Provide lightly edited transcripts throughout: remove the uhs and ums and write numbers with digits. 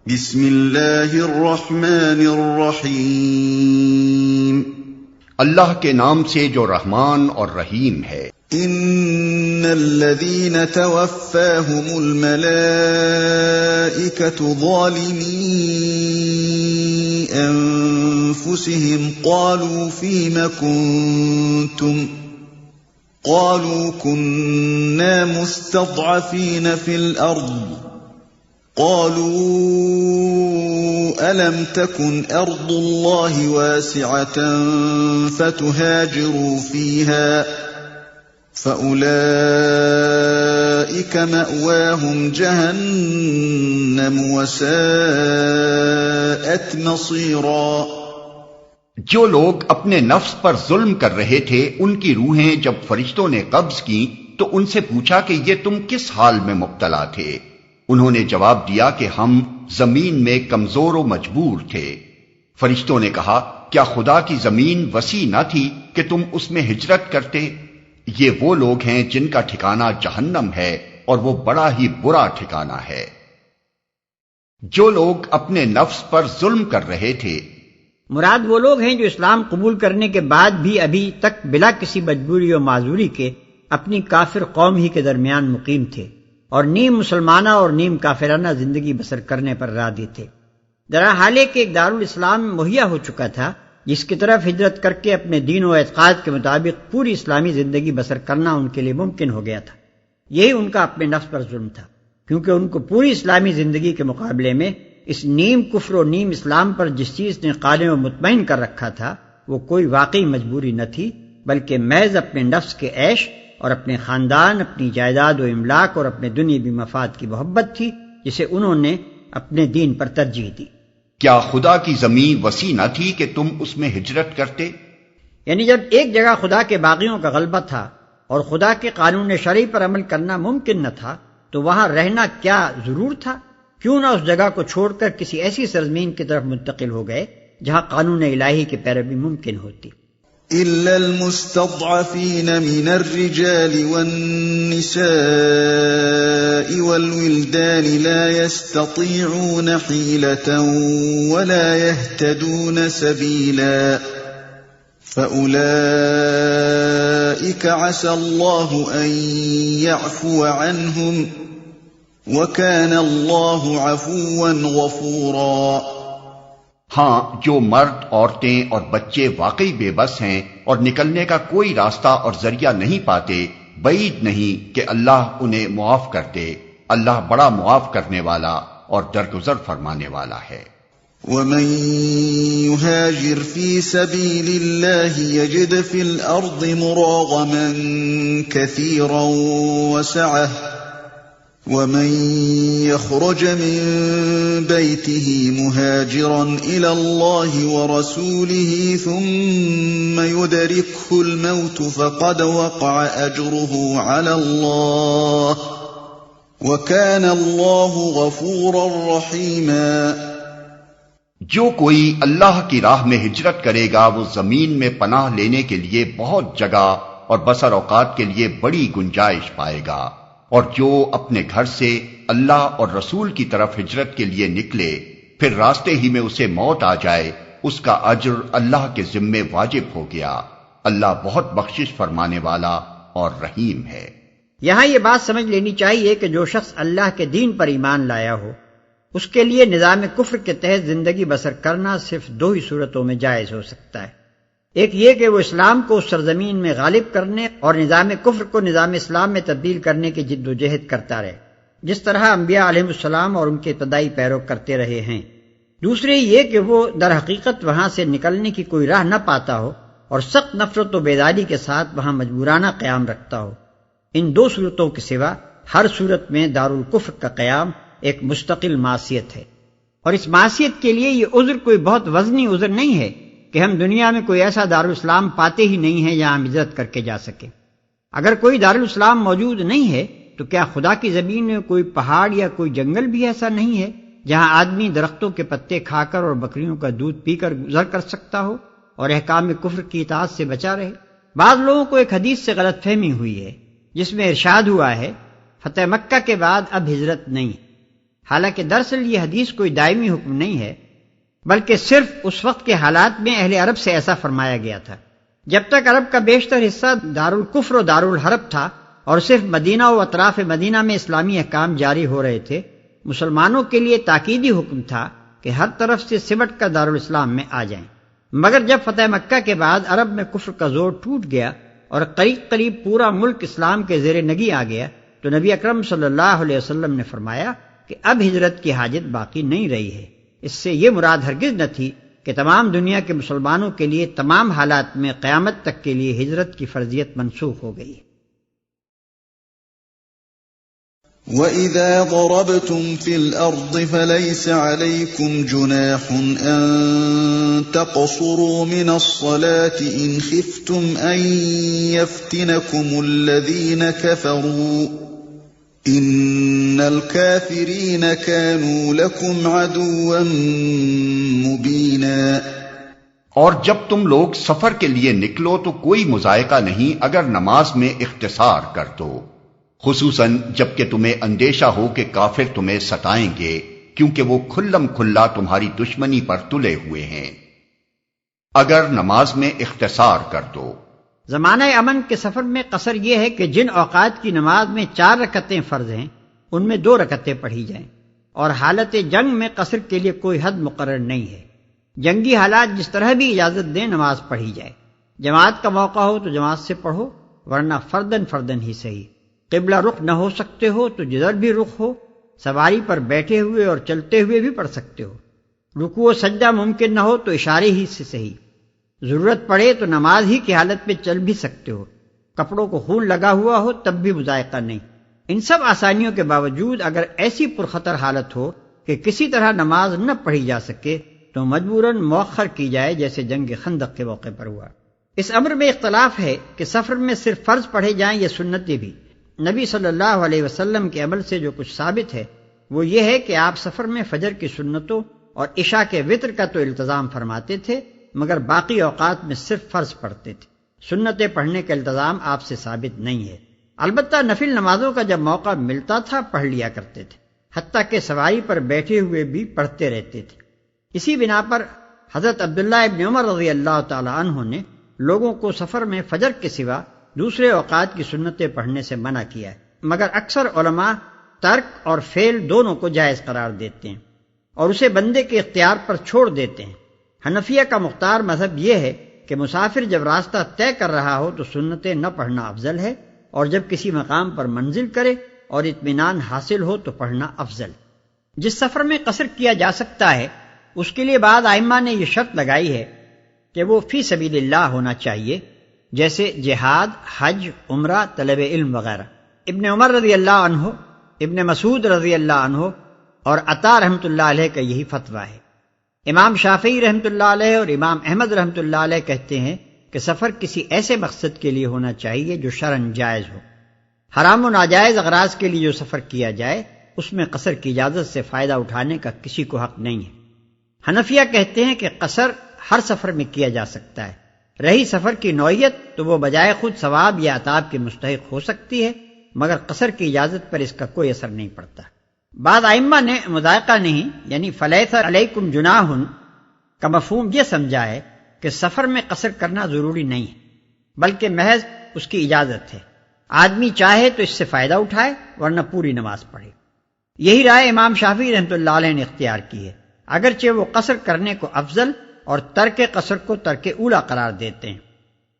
بسم اللہ الرحمن الرحیم، اللہ کے نام سے جو رحمان اور رحیم ہے۔ ان الذین توفاہم الملائکۃ ظالمی انفسہم قالوا فیم کنتم قالوا كنا مستضعفین فی الارض قالوا ألم تكن أرض الله واسعة فتهاجروا فيها فأولئك مأواهم جهنم وساءت مصيرا۔ جو لوگ اپنے نفس پر ظلم کر رہے تھے ان کی روحیں جب فرشتوں نے قبض کی تو ان سے پوچھا کہ یہ تم کس حال میں مبتلا تھے؟ انہوں نے جواب دیا کہ ہم زمین میں کمزور و مجبور تھے۔ فرشتوں نے کہا کیا خدا کی زمین وسیع نہ تھی کہ تم اس میں ہجرت کرتے؟ یہ وہ لوگ ہیں جن کا ٹھکانہ جہنم ہے اور وہ بڑا ہی برا ٹھکانہ ہے۔ جو لوگ اپنے نفس پر ظلم کر رہے تھے، مراد وہ لوگ ہیں جو اسلام قبول کرنے کے بعد بھی ابھی تک بلا کسی مجبوری و معذوری کے اپنی کافر قوم ہی کے درمیان مقیم تھے اور نیم مسلمانہ اور نیم کافرانہ زندگی بسر کرنے پر راضی تھے۔ درحال ہے کہ ایک دارالاسلام مہیا ہو چکا تھا جس کی طرف ہجرت کر کے اپنے دین و اعتقاد کے مطابق پوری اسلامی زندگی بسر کرنا ان کے لیے ممکن ہو گیا تھا۔ یہی ان کا اپنے نفس پر ظلم تھا، کیونکہ ان کو پوری اسلامی زندگی کے مقابلے میں اس نیم کفر و نیم اسلام پر جس چیز نے قائم و مطمئن کر رکھا تھا وہ کوئی واقعی مجبوری نہ تھی، بلکہ محض اپنے نفس کے عیش اور اپنے خاندان، اپنی جائیداد و املاک اور اپنے دنیاوی مفاد کی محبت تھی جسے انہوں نے اپنے دین پر ترجیح دی۔ کیا خدا کی زمین وسیع نہ تھی کہ تم اس میں ہجرت کرتے؟ یعنی جب ایک جگہ خدا کے باغیوں کا غلبہ تھا اور خدا کے قانون شرعی پر عمل کرنا ممکن نہ تھا تو وہاں رہنا کیا ضرور تھا؟ کیوں نہ اس جگہ کو چھوڑ کر کسی ایسی سرزمین کی طرف منتقل ہو گئے جہاں قانون الہی کی پیروی ممکن ہوتی۔ إلا المستضعفين من الرجال والنساء والولدان لا يستطيعون حيلة ولا يهتدون سبيلا فأولئك عسى الله أن يعفو عنهم وكان الله عفوا غفورا۔ ہاں، جو مرد، عورتیں اور بچے واقعی بے بس ہیں اور نکلنے کا کوئی راستہ اور ذریعہ نہیں پاتے، بعید نہیں کہ اللہ انہیں معاف کر دے۔ اللہ بڑا معاف کرنے والا اور درگزر فرمانے والا ہے۔ ومن يهاجر في سبيل الله يجد في الأرض مراغما كثيرا وسعة ومن يخرج من بيته مهاجرا إلى الله ورسوله ثم يدركه الموت فقد وقع أجره على الله وكان الله غفورا رحيما۔ جو کوئی اللہ کی راہ میں ہجرت کرے گا وہ زمین میں پناہ لینے کے لیے بہت جگہ اور بسر اوقات کے لیے بڑی گنجائش پائے گا، اور جو اپنے گھر سے اللہ اور رسول کی طرف ہجرت کے لیے نکلے پھر راستے ہی میں اسے موت آ جائے اس کا اجر اللہ کے ذمے واجب ہو گیا۔ اللہ بہت بخشش فرمانے والا اور رحیم ہے۔ یہاں یہ بات سمجھ لینی چاہیے کہ جو شخص اللہ کے دین پر ایمان لایا ہو اس کے لیے نظام کفر کے تحت زندگی بسر کرنا صرف دو ہی صورتوں میں جائز ہو سکتا ہے۔ ایک یہ کہ وہ اسلام کو اس سرزمین میں غالب کرنے اور نظام کفر کو نظام اسلام میں تبدیل کرنے کی جد و جہد کرتا رہے، جس طرح انبیاء علیہ السلام اور ان کے ابتدائی پیرو کرتے رہے ہیں۔ دوسری یہ کہ وہ در حقیقت وہاں سے نکلنے کی کوئی راہ نہ پاتا ہو اور سخت نفرت و بیداری کے ساتھ وہاں مجبورانہ قیام رکھتا ہو۔ ان دو صورتوں کے سوا ہر صورت میں دارالکفر کا قیام ایک مستقل معصیت ہے، اور اس معصیت کے لیے یہ عذر کوئی بہت وزنی عذر نہیں ہے کہ ہم دنیا میں کوئی ایسا دارالاسلام پاتے ہی نہیں ہیں جہاں ہم ہجرت کر کے جا سکیں۔ اگر کوئی دارالاسلام موجود نہیں ہے تو کیا خدا کی زمین میں کوئی پہاڑ یا کوئی جنگل بھی ایسا نہیں ہے جہاں آدمی درختوں کے پتے کھا کر اور بکریوں کا دودھ پی کر گزر کر سکتا ہو اور احکام کفر کی اطاعت سے بچا رہے؟ بعض لوگوں کو ایک حدیث سے غلط فہمی ہوئی ہے جس میں ارشاد ہوا ہے فتح مکہ کے بعد اب ہجرت نہیں۔ حالانکہ دراصل یہ حدیث کوئی دائمی حکم نہیں ہے، بلکہ صرف اس وقت کے حالات میں اہل عرب سے ایسا فرمایا گیا تھا۔ جب تک عرب کا بیشتر حصہ دارالکفر و دارالحرب تھا اور صرف مدینہ و اطراف مدینہ میں اسلامی احکام جاری ہو رہے تھے، مسلمانوں کے لیے تاکیدی حکم تھا کہ ہر طرف سے سمٹ کر دارالاسلام میں آ جائیں۔ مگر جب فتح مکہ کے بعد عرب میں کفر کا زور ٹوٹ گیا اور قریب قریب پورا ملک اسلام کے زیر نگی آ گیا، تو نبی اکرم صلی اللہ علیہ وسلم نے فرمایا کہ اب ہجرت کی حاجت باقی نہیں رہی ہے۔ اس سے یہ مراد ہرگز نہ تھی کہ تمام دنیا کے مسلمانوں کے لیے تمام حالات میں قیامت تک کے لیے ہجرت کی فرضیت منسوخ ہو گئی۔ وَإِذَا ضَرَبْتُمْ فِي الْأَرْضِ فَلَيْسَ عَلَيْكُمْ جُنَاحٌ أَن تَقْصُرُوا مِنَ الصَّلَاةِ إِنْ خِفْتُمْ أَن يَفْتِنَكُمُ الَّذِينَ كَفَرُوا إِنَّ الْكَافِرِينَ كَانُوا لَكُمْ عَدُوًّا مُبِينًا۔ اور جب تم لوگ سفر کے لیے نکلو تو کوئی مضائقہ نہیں اگر نماز میں اختصار کر دو، خصوصاً جب کہ تمہیں اندیشہ ہو کہ کافر تمہیں ستائیں گے، کیونکہ وہ کھلم کھلا تمہاری دشمنی پر تلے ہوئے ہیں۔ اگر نماز میں اختصار کر دو۔ زمانہ امن کے سفر میں قصر یہ ہے کہ جن اوقات کی نماز میں 4 رکعتیں فرض ہیں ان میں 2 رکعتیں پڑھی جائیں، اور حالت جنگ میں قصر کے لیے کوئی حد مقرر نہیں ہے۔ جنگی حالات جس طرح بھی اجازت دیں نماز پڑھی جائے۔ جماعت کا موقع ہو تو جماعت سے پڑھو، ورنہ فردن فردن ہی صحیح۔ قبلہ رخ نہ ہو سکتے ہو تو جدھر بھی رخ ہو، سواری پر بیٹھے ہوئے اور چلتے ہوئے بھی پڑھ سکتے ہو۔ رکوع و سجدہ ممکن نہ ہو تو اشارے ہی سے صحیح۔ ضرورت پڑے تو نماز ہی کی حالت میں چل بھی سکتے ہو، کپڑوں کو خون لگا ہوا ہو تب بھی مذائقہ نہیں۔ ان سب آسانیوں کے باوجود اگر ایسی پرخطر حالت ہو کہ کسی طرح نماز نہ پڑھی جا سکے تو مجبوراً مؤخر کی جائے، جیسے جنگ خندق کے موقع پر ہوا۔ اس امر میں اختلاف ہے کہ سفر میں صرف فرض پڑھے جائیں یا سنتیں بھی۔ نبی صلی اللہ علیہ وسلم کے عمل سے جو کچھ ثابت ہے وہ یہ ہے کہ آپ سفر میں فجر کی سنتوں اور عشاء کے وتر کا تو التزام فرماتے تھے، مگر باقی اوقات میں صرف فرض پڑھتے تھے۔ سنتیں پڑھنے کا التزام آپ سے ثابت نہیں ہے۔ البتہ نفل نمازوں کا جب موقع ملتا تھا پڑھ لیا کرتے تھے، حتیٰ کہ سواری پر بیٹھے ہوئے بھی پڑھتے رہتے تھے۔ اسی بنا پر حضرت عبداللہ ابن عمر رضی اللہ تعالی عنہ نے لوگوں کو سفر میں فجر کے سوا دوسرے اوقات کی سنتیں پڑھنے سے منع کیا ہے، مگر اکثر علماء ترک اور فعل دونوں کو جائز قرار دیتے ہیں اور اسے بندے کے اختیار پر چھوڑ دیتے ہیں۔ حنفیہ کا مختار مذہب یہ ہے کہ مسافر جب راستہ طے کر رہا ہو تو سنتیں نہ پڑھنا افضل ہے، اور جب کسی مقام پر منزل کرے اور اطمینان حاصل ہو تو پڑھنا افضل۔ جس سفر میں قصر کیا جا سکتا ہے اس کے لیے بعض ائمہ نے یہ شرط لگائی ہے کہ وہ فی سبیل اللہ ہونا چاہیے، جیسے جہاد، حج، عمرہ، طلب علم وغیرہ۔ ابن عمر رضی اللہ عنہ، ابن مسعود رضی اللہ عنہ اور عطا رحمۃ اللہ علیہ کا یہی فتویٰ ہے۔ امام شافعی رحمۃ اللہ علیہ اور امام احمد رحمۃ اللہ علیہ کہتے ہیں کہ سفر کسی ایسے مقصد کے لیے ہونا چاہیے جو شرعاً جائز ہو۔ حرام و ناجائز اغراض کے لیے جو سفر کیا جائے اس میں قصر کی اجازت سے فائدہ اٹھانے کا کسی کو حق نہیں ہے۔ حنفیہ کہتے ہیں کہ قصر ہر سفر میں کیا جا سکتا ہے۔ رہی سفر کی نوعیت تو وہ بجائے خود ثواب یا عتاب کے مستحق ہو سکتی ہے، مگر قصر کی اجازت پر اس کا کوئی اثر نہیں پڑتا۔ بعض ائمہ نے مضائقہ نہیں یعنی فلیس علیکم جناح کا مفہوم یہ سمجھا ہے کہ سفر میں قصر کرنا ضروری نہیں ہے، بلکہ محض اس کی اجازت ہے۔ آدمی چاہے تو اس سے فائدہ اٹھائے، ورنہ پوری نماز پڑھے۔ یہی رائے امام شافعی رحمۃ اللہ علیہ نے اختیار کی ہے، اگرچہ وہ قصر کرنے کو افضل اور ترک قصر کو ترک اولا قرار دیتے ہیں۔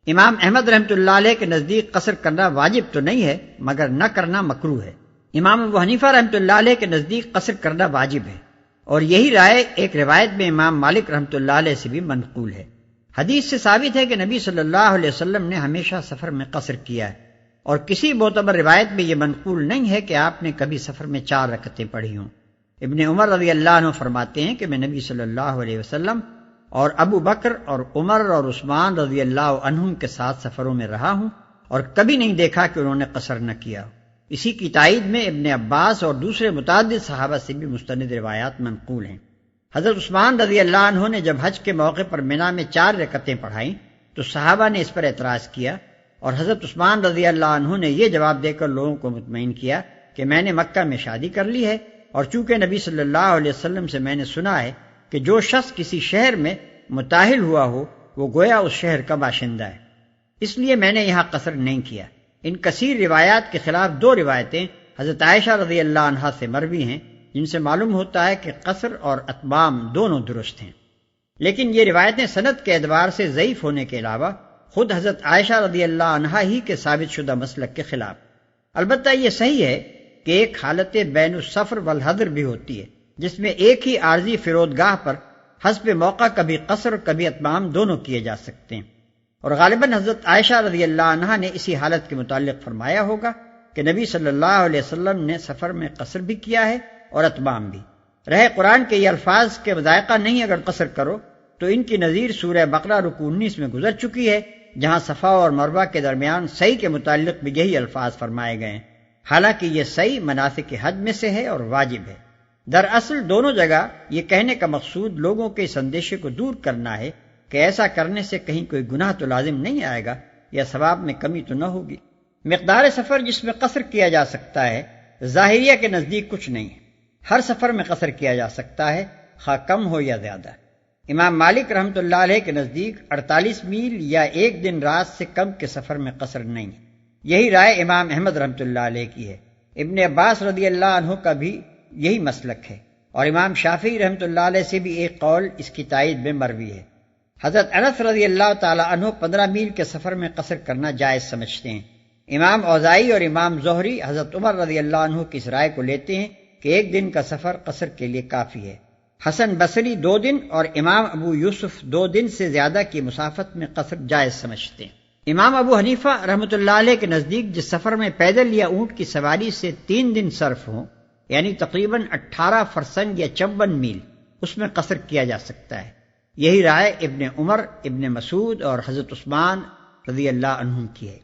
امام احمد رحمۃ اللہ علیہ کے نزدیک قصر کرنا واجب تو نہیں ہے، مگر نہ کرنا مکروہ ہے۔ امام ابو حنیفہ رحمۃ اللہ علیہ کے نزدیک قصر کرنا واجب ہے، اور یہی رائے ایک روایت میں امام مالک رحمۃ اللہ علیہ سے بھی منقول ہے۔ حدیث سے ثابت ہے کہ نبی صلی اللہ علیہ وسلم نے ہمیشہ سفر میں قصر کیا ہے، اور کسی معتبر روایت میں یہ منقول نہیں ہے کہ آپ نے کبھی سفر میں 4 رکعتیں پڑھی ہوں۔ ابن عمر رضی اللہ عنہ فرماتے ہیں کہ میں نبی صلی اللہ علیہ وسلم اور ابو بکر اور عمر اور عثمان رضی اللہ عنہم کے ساتھ سفروں میں رہا ہوں اور کبھی نہیں دیکھا کہ انہوں نے قصر نہ کیا۔ اسی کی تائید میں ابن عباس اور دوسرے متعدد صحابہ سے بھی مستند روایات منقول ہیں۔ حضرت عثمان رضی اللہ عنہ نے جب حج کے موقع پر منی میں 4 رکعتیں پڑھائیں تو صحابہ نے اس پر اعتراض کیا، اور حضرت عثمان رضی اللہ عنہ نے یہ جواب دے کر لوگوں کو مطمئن کیا کہ میں نے مکہ میں شادی کر لی ہے اور چونکہ نبی صلی اللہ علیہ وسلم سے میں نے سنا ہے کہ جو شخص کسی شہر میں متاہل ہوا ہو وہ گویا اس شہر کا باشندہ ہے، اس لیے میں نے یہاں قصر نہیں کیا۔ ان کثیر روایات کے خلاف دو روایتیں حضرت عائشہ رضی اللہ عنہا سے مروی ہیں جن سے معلوم ہوتا ہے کہ قصر اور اتمام دونوں درست ہیں، لیکن یہ روایتیں سند کے اعتبار سے ضعیف ہونے کے علاوہ خود حضرت عائشہ رضی اللہ عنہا ہی کے ثابت شدہ مسلک کے خلاف۔ البتہ یہ صحیح ہے کہ ایک حالت بین السفر والحضر بھی ہوتی ہے جس میں ایک ہی عارضی فرودگاہ پر حسب موقع کبھی قصر اور کبھی اتمام دونوں کیے جا سکتے ہیں، اور غالباً حضرت عائشہ رضی اللہ عنہا نے اسی حالت کے متعلق فرمایا ہوگا کہ نبی صلی اللہ علیہ وسلم نے سفر میں قصر بھی کیا ہے اور اتمام بھی۔ رہے قرآن کے یہ الفاظ کے مذائقہ نہیں اگر قصر کرو تو ان کی نظیر سورہ بقرہ رکوع 19 میں گزر چکی ہے، جہاں صفا اور مروہ کے درمیان سعی کے متعلق بھی یہی الفاظ فرمائے گئے ہیں، حالانکہ یہ سعی مناسک حج میں سے ہے اور واجب ہے۔ دراصل دونوں جگہ یہ کہنے کا مقصود لوگوں کے اس اندیشے کو دور کرنا ہے کہ ایسا کرنے سے کہیں کوئی گناہ تو لازم نہیں آئے گا یا ثواب میں کمی تو نہ ہوگی۔ مقدار سفر جس میں قصر کیا جا سکتا ہے ظاہریہ کے نزدیک کچھ نہیں ہے، ہر سفر میں قصر کیا جا سکتا ہے خواہ کم ہو یا زیادہ۔ امام مالک رحمۃ اللہ علیہ کے نزدیک 48 میل یا ایک دن رات سے کم کے سفر میں قصر نہیں ہے، یہی رائے امام احمد رحمۃ اللہ علیہ کی ہے۔ ابن عباس رضی اللہ عنہ کا بھی یہی مسلک ہے، اور امام شافعی رحمۃ اللہ علیہ سے بھی ایک قول اس کی تائید میں مروی ہے۔ حضرت انس رضی اللہ تعالی عنہ 15 میل کے سفر میں قصر کرنا جائز سمجھتے ہیں۔ امام اوزاعی اور امام زہری حضرت عمر رضی اللہ عنہ کی اس رائے کو لیتے ہیں کہ ایک دن کا سفر قصر کے لیے کافی ہے۔ حسن بصری 2 دن اور امام ابو یوسف 2 دن سے زیادہ کی مسافت میں قصر جائز سمجھتے ہیں۔ امام ابو حنیفہ رحمۃ اللہ علیہ کے نزدیک جس سفر میں پیدل یا اونٹ کی سواری سے 3 دن صرف ہوں، یعنی تقریباً 18 فرسنگ یا 54 میل، اس میں قصر کیا جا سکتا ہے۔ یہی رائے ابن عمر، ابن مسعود اور حضرت عثمان رضی اللہ عنہم کی ہے۔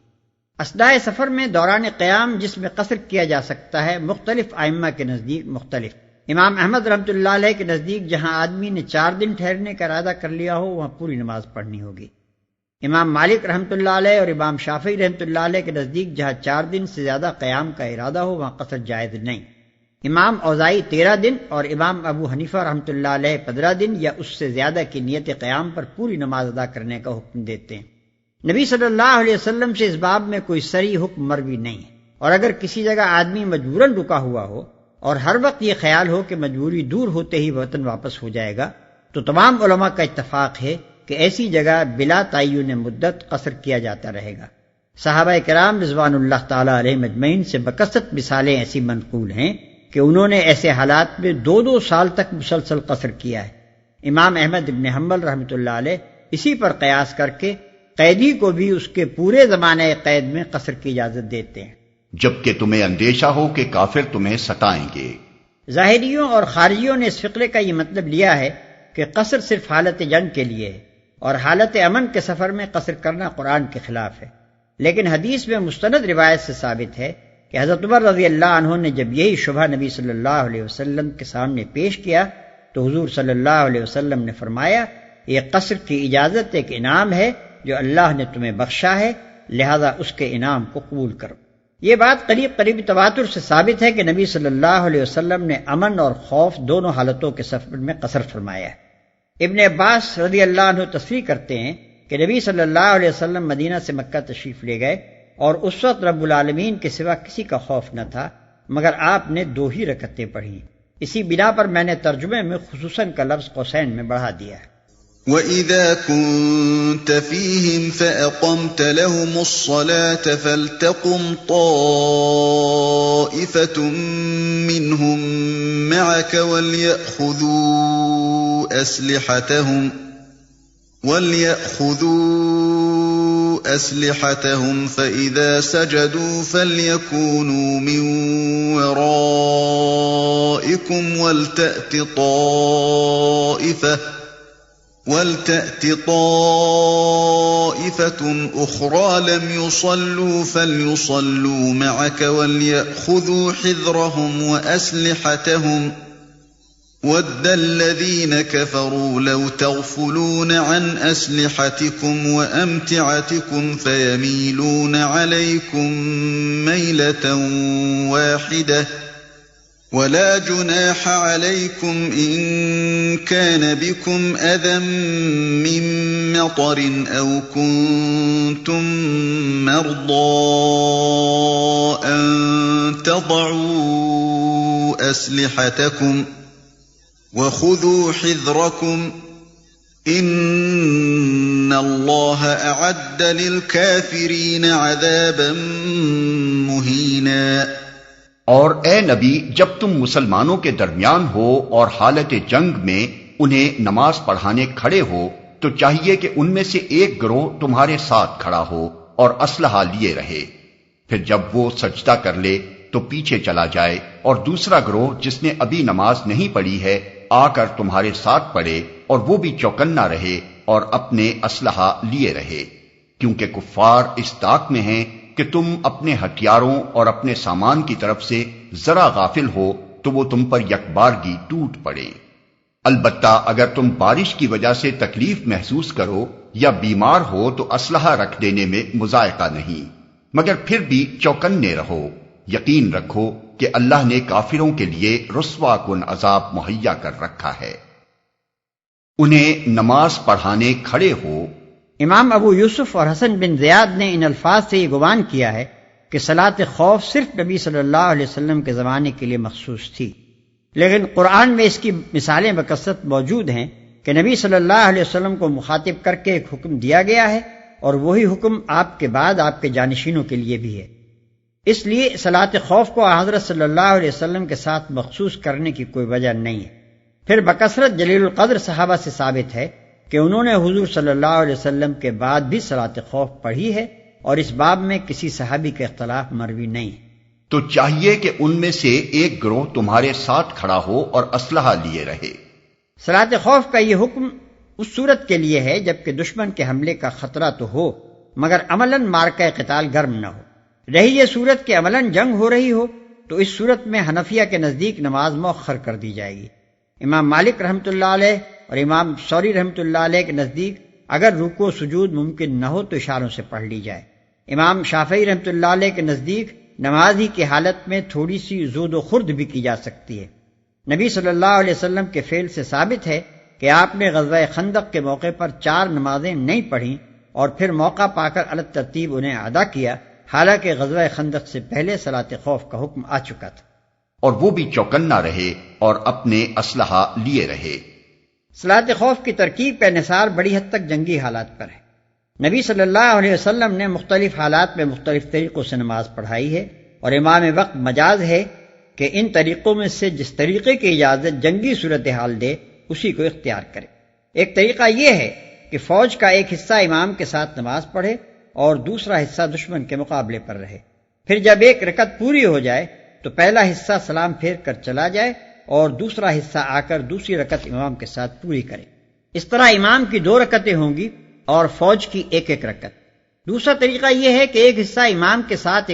اثناء سفر میں دوران قیام جس میں قصر کیا جا سکتا ہے مختلف ائمہ کے نزدیک مختلف۔ امام احمد رحمۃ اللہ علیہ کے نزدیک جہاں آدمی نے 4 دن ٹھہرنے کا ارادہ کر لیا ہو وہاں پوری نماز پڑھنی ہوگی۔ امام مالک رحمۃ اللہ علیہ اور امام شافعی رحمۃ اللہ علیہ کے نزدیک جہاں 4 دن سے زیادہ قیام کا ارادہ ہو وہاں قصر جائز نہیں۔ امام اوزاعی 13 دن اور امام ابو حنیفہ رحمۃ اللہ علیہ 15 دن یا اس سے زیادہ کی نیت قیام پر پوری نماز ادا کرنے کا حکم دیتے ہیں۔ نبی صلی اللہ علیہ وسلم سے اس باب میں کوئی صریح حکم مروی نہیں ہے، اور اگر کسی جگہ آدمی مجبوراً رکا ہوا ہو اور ہر وقت یہ خیال ہو کہ مجبوری دور ہوتے ہی وطن واپس ہو جائے گا تو تمام علماء کا اتفاق ہے کہ ایسی جگہ بلا تعین مدت قصر کیا جاتا رہے گا۔ صحابہ کرام رضوان اللہ تعالی علیہم اجمعین سے بکثرت مثالیں ایسی منقول ہیں کہ انہوں نے ایسے حالات میں 2 سال تک مسلسل قصر کیا ہے۔ امام احمد ابن حنبل رحمۃ اللہ علیہ اسی پر قیاس کر کے قیدی کو بھی اس کے پورے زمانے قید میں قصر کی اجازت دیتے ہیں، جبکہ تمہیں اندیشہ ہو کہ کافر تمہیں ستائیں گے۔ ظاہریوں اور خارجیوں نے اس فقرے کا یہ مطلب لیا ہے کہ قصر صرف حالت جنگ کے لیے ہے اور حالت امن کے سفر میں قصر کرنا قرآن کے خلاف ہے، لیکن حدیث میں مستند روایت سے ثابت ہے کہ حضرت عمر رضی اللہ عنہ نے جب یہی شبہ نبی صلی اللہ علیہ وسلم کے سامنے پیش کیا تو حضور صلی اللہ علیہ وسلم نے فرمایا یہ قصر کی اجازت ایک انعام ہے جو اللہ نے تمہیں بخشا ہے، لہذا اس کے انعام کو قبول کرو۔ یہ بات قریب تواتر سے ثابت ہے کہ نبی صلی اللہ علیہ وسلم نے امن اور خوف دونوں حالتوں کے سفر میں قصر فرمایا ہے۔ ابن عباس رضی اللہ عنہ تصریح کرتے ہیں کہ نبی صلی اللہ علیہ وسلم مدینہ سے مکہ تشریف لے گئے اور اس وقت رب العالمین کے سوا کسی کا خوف نہ تھا مگر آپ نے 2 ہی رکعتیں پڑھیں۔ اسی بنا پر میں نے ترجمے میں خصوصاً کا لفظ قوسین میں بڑھا دیا ہے۔ وَإِذَا كُنْتَ فِيهِمْ فَأَقَمْتَ لَهُمُ الصَّلَاةَ فَلْتَقُمْ طَائِفَةٌ مِّنْهُمْ مَعَكَ وَلْيَأْخُذُوا أَسْلِحَتَهُمْ فَإِذَا سَجَدُوا فَلْيَكُونُوا مِنْ وَرَائِكُمْ وَلْتَأْتِ طَائِفَةٌ أُخْرَى لَمْ يُصَلُّوا فَلْيُصَلُّوا مَعَكَ وَلْيَأْخُذُوا حِذْرَهُمْ وَأَسْلِحَتَهُمْ وَدَّ الَّذِينَ كَفَرُوا لَوْ تَغْفُلُونَ عَنْ أَسْلِحَتِكُمْ وَأَمْتِعَتِكُمْ فَيَمِيلُونَ عَلَيْكُمْ مَيْلَةً وَاحِدَةً ولا جناح عليكم إن كان بكم أذى من مطر أو كنتم مرضى أن تضعوا أسلحتكم وخذوا حذركم إن الله أعد للكافرين عذابا مهينا۔ اور اے نبی، جب تم مسلمانوں کے درمیان ہو اور حالت جنگ میں انہیں نماز پڑھانے کھڑے ہو تو چاہیے کہ ان میں سے ایک گروہ تمہارے ساتھ کھڑا ہو اور اسلحہ لیے رہے، پھر جب وہ سجدہ کر لے تو پیچھے چلا جائے، اور دوسرا گروہ جس نے ابھی نماز نہیں پڑھی ہے آ کر تمہارے ساتھ پڑھے، اور وہ بھی چوکنا رہے اور اپنے اسلحہ لیے رہے، کیونکہ کفار اس طاق میں ہیں کہ تم اپنے ہتھیاروں اور اپنے سامان کی طرف سے ذرا غافل ہو تو وہ تم پر یکبارگی ٹوٹ پڑے۔ البتہ اگر تم بارش کی وجہ سے تکلیف محسوس کرو یا بیمار ہو تو اسلحہ رکھ دینے میں مذائقہ نہیں، مگر پھر بھی چوکنے رہو، یقین رکھو کہ اللہ نے کافروں کے لیے رسوا کن عذاب مہیا کر رکھا ہے۔ انہیں نماز پڑھانے کھڑے ہو۔ امام ابو یوسف اور حسن بن زیاد نے ان الفاظ سے یہ گمان کیا ہے کہ صلاۃ خوف صرف نبی صلی اللہ علیہ وسلم کے زمانے کے لیے مخصوص تھی، لیکن قرآن میں اس کی مثالیں بکثرت موجود ہیں کہ نبی صلی اللہ علیہ وسلم کو مخاطب کر کے ایک حکم دیا گیا ہے، اور وہی حکم آپ کے بعد آپ کے جانشینوں کے لیے بھی ہے۔ اس لیے صلاۃ خوف کو حضرت صلی اللہ علیہ وسلم کے ساتھ مخصوص کرنے کی کوئی وجہ نہیں ہے۔ پھر بکثرت جلیل القدر صحابہ سے ثابت ہے کہ انہوں نے حضور صلی اللہ علیہ وسلم کے بعد بھی صلاۃ خوف پڑھی ہے، اور اس باب میں کسی صحابی کا اختلاف مروی نہیں ہے۔ تو چاہیے کہ ان میں سے ایک گروہ تمہارے ساتھ کھڑا ہو اور اسلحہ لیے رہے۔ صلاۃ خوف کا یہ حکم اس صورت کے لیے ہے جبکہ دشمن کے حملے کا خطرہ تو ہو مگر عملاً مارکہ قتال گرم نہ ہو۔ رہی یہ صورت کہ عملاً جنگ ہو رہی ہو تو اس صورت میں حنفیہ کے نزدیک نماز مؤخر کر دی جائے گی۔ امام مالک رحمۃ اللہ علیہ اور امام ثوری رحمۃ اللہ علیہ کے نزدیک اگر رکوع و سجود ممکن نہ ہو تو اشاروں سے پڑھ لی جائے۔ امام شافعی رحمۃ اللہ علیہ کے نزدیک نماز ہی کی حالت میں تھوڑی سی زود و خرد بھی کی جا سکتی ہے۔ نبی صلی اللہ علیہ وسلم کے فعل سے ثابت ہے کہ آپ نے غزوہ خندق کے موقع پر 4 نمازیں نہیں پڑھیں اور پھر موقع پا کر الگ ترتیب انہیں ادا کیا، حالانکہ غزوہ خندق سے پہلے صلاۃ خوف کا حکم آ چکا تھا۔ اور وہ بھی چوکنا رہے اور اپنے اسلحہ لیے رہے۔ صلاۃ خوف کی ترکیب کا انحصار بڑی حد تک جنگی حالات پر ہے۔ نبی صلی اللہ علیہ وسلم نے مختلف حالات میں مختلف طریقوں سے نماز پڑھائی ہے، اور امام وقت مجاز ہے کہ ان طریقوں میں سے جس طریقے کی اجازت جنگی صورتحال دے اسی کو اختیار کرے۔ ایک طریقہ یہ ہے کہ فوج کا ایک حصہ امام کے ساتھ نماز پڑھے اور دوسرا حصہ دشمن کے مقابلے پر رہے، پھر جب ایک رکعت پوری ہو جائے تو پہلا حصہ سلام پھیر کر چلا جائے اور دوسرا حصہ آ کر دوسری رکعت امام کے ساتھ پوری کرے۔ اس طرح امام کی 2 رکعتیں ہوں گی اور فوج کی ایک رکعت۔ دوسرا طریقہ یہ ہے کہ ایک حصہ امام کے ساتھ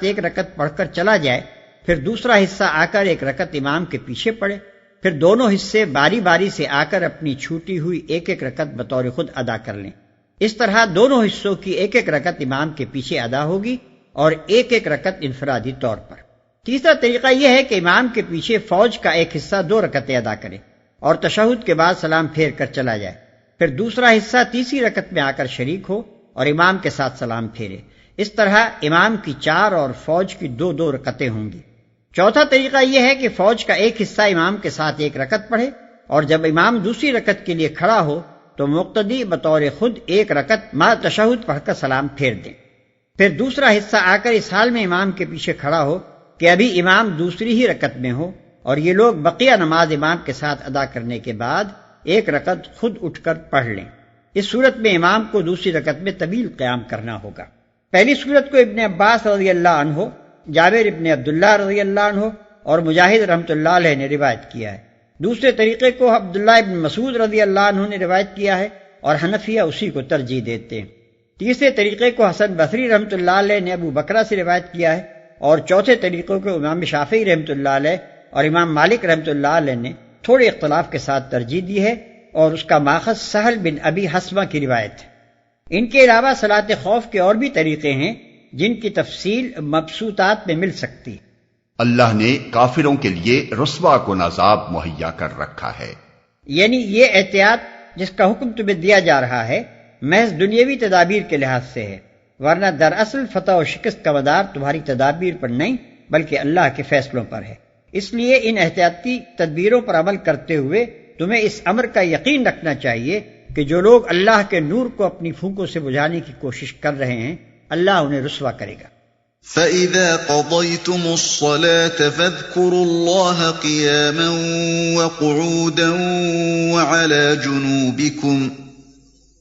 ایک رکعت پڑھ کر چلا جائے، پھر دوسرا حصہ آ کر ایک رکعت امام کے پیچھے پڑھے، پھر دونوں حصے باری باری سے آ کر اپنی چھوٹی ہوئی ایک رکعت بطور خود ادا کر لیں۔ اس طرح دونوں حصوں کی ایک رکعت امام کے پیچھے ادا ہوگی اور ایک رکعت انفرادی طور پر۔ تیسرا طریقہ یہ ہے کہ امام کے پیچھے فوج کا ایک حصہ 2 رکعتیں ادا کرے اور تشہد کے بعد سلام پھیر کر چلا جائے، پھر دوسرا حصہ تیسری رکعت میں آ کر شریک ہو اور امام کے ساتھ سلام پھیرے۔ اس طرح امام کی 4 اور فوج کی 2 رکعتیں ہوں گی۔ چوتھا طریقہ یہ ہے کہ فوج کا ایک حصہ امام کے ساتھ 1 رکعت پڑھے، اور جب امام دوسری رکعت کے لیے کھڑا ہو تو مقتدی بطور خود 1 رکعت ما تشہد پڑھ کر سلام پھیر دیں، پھر دوسرا حصہ آ کر اس حال میں امام کے پیچھے کھڑا ہو کہ ابھی امام دوسری ہی رکعت میں ہو، اور یہ لوگ بقیہ نماز امام کے ساتھ ادا کرنے کے بعد 1 رکعت خود اٹھ کر پڑھ لیں۔ اس صورت میں امام کو دوسری رکعت میں طویل قیام کرنا ہوگا۔ پہلی صورت کو ابن عباس رضی اللہ عنہ، جابر ابن عبداللہ رضی اللہ عنہ اور مجاہد رحمۃ اللہ علیہ نے روایت کیا ہے۔ دوسرے طریقے کو عبداللہ ابن مسعود رضی اللہ عنہ نے روایت کیا ہے اور حنفیہ اسی کو ترجیح دیتے ہیں۔ تیسرے طریقے کو حسن بصری رحمۃ اللہ علیہ نے ابو بکرہ سے روایت کیا ہے، اور چوتھے طریقوں کو امام شافعی رحمۃ اللہ علیہ اور امام مالک رحمۃ اللہ علیہ نے تھوڑے اختلاف کے ساتھ ترجیح دی ہے، اور اس کا ماخذ سہل بن ابی حسمہ کی روایت ہے۔ ان کے علاوہ صلاۃ خوف کے اور بھی طریقے ہیں جن کی تفصیل مبسوطات میں مل سکتی. اللہ نے کافروں کے لیے رسوا کن عذاب مہیا کر رکھا ہے. یعنی یہ احتیاط جس کا حکم تمہیں دیا جا رہا ہے محض دنیاوی تدابیر کے لحاظ سے ہے، ورنہ دراصل فتح و شکست کا مدار تمہاری تدابیر پر نہیں بلکہ اللہ کے فیصلوں پر ہے. اس لیے ان احتیاطی تدبیروں پر عمل کرتے ہوئے تمہیں اس امر کا یقین رکھنا چاہیے کہ جو لوگ اللہ کے نور کو اپنی پھونکوں سے بجھانے کی کوشش کر رہے ہیں اللہ انہیں رسوا کرے گا. فَإِذَا قَضَيْتُمُ الصَّلَاةَ فَاذْكُرُوا اللَّهَ قِيَامًا وَقُعُودًا وَعَلَى جُنُوبِكُمْ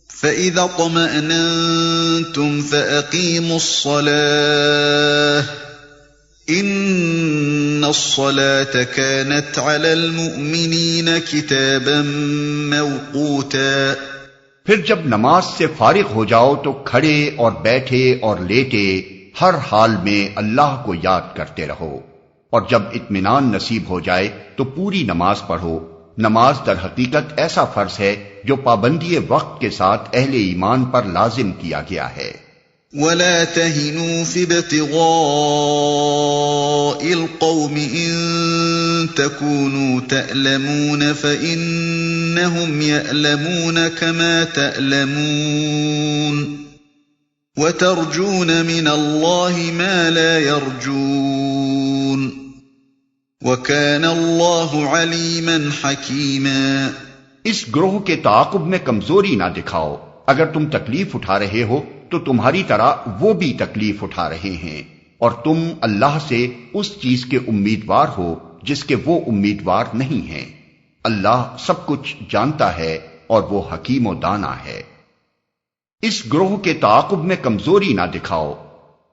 فَإِذَا اطْمَأْنَنْتُمْ فَأَقِيمُوا الصَّلَاةَ إِنَّ الصَّلَاةَ كَانَتْ عَلَى الْمُؤْمِنِينَ كِتَابًا مَوْقُوتًا. پھر جب نماز سے فارغ ہو جاؤ تو کھڑے اور بیٹھے اور لیٹے ہر حال میں اللہ کو یاد کرتے رہو، اور جب اطمینان نصیب ہو جائے تو پوری نماز پڑھو. نماز در حقیقت ایسا فرض ہے جو پابندی وقت کے ساتھ اہل ایمان پر لازم کیا گیا ہے. وَلَا تَهِنُوا فِي ابْتِغَاءِ الْقَوْمِ إِن تَكُونُوا تَأْلَمُونَ فَإِنَّهُمْ يَأْلَمُونَ كَمَا تَأْلَمُونَ وَتَرْجُونَ مِنَ اللَّهِ مَا لَا يَرْجُونَ وَكَانَ اللَّهُ عَلِيمًا حَكِيمًا. اس گروہ کے تعاقب میں کمزوری نہ دکھاؤ. اگر تم تکلیف اٹھا رہے ہو تو تمہاری طرح وہ بھی تکلیف اٹھا رہے ہیں، اور تم اللہ سے اس چیز کے امیدوار ہو جس کے وہ امیدوار نہیں ہیں. اللہ سب کچھ جانتا ہے اور وہ حکیم و دانا ہے. اس گروہ کے تعاقب میں کمزوری نہ دکھاؤ،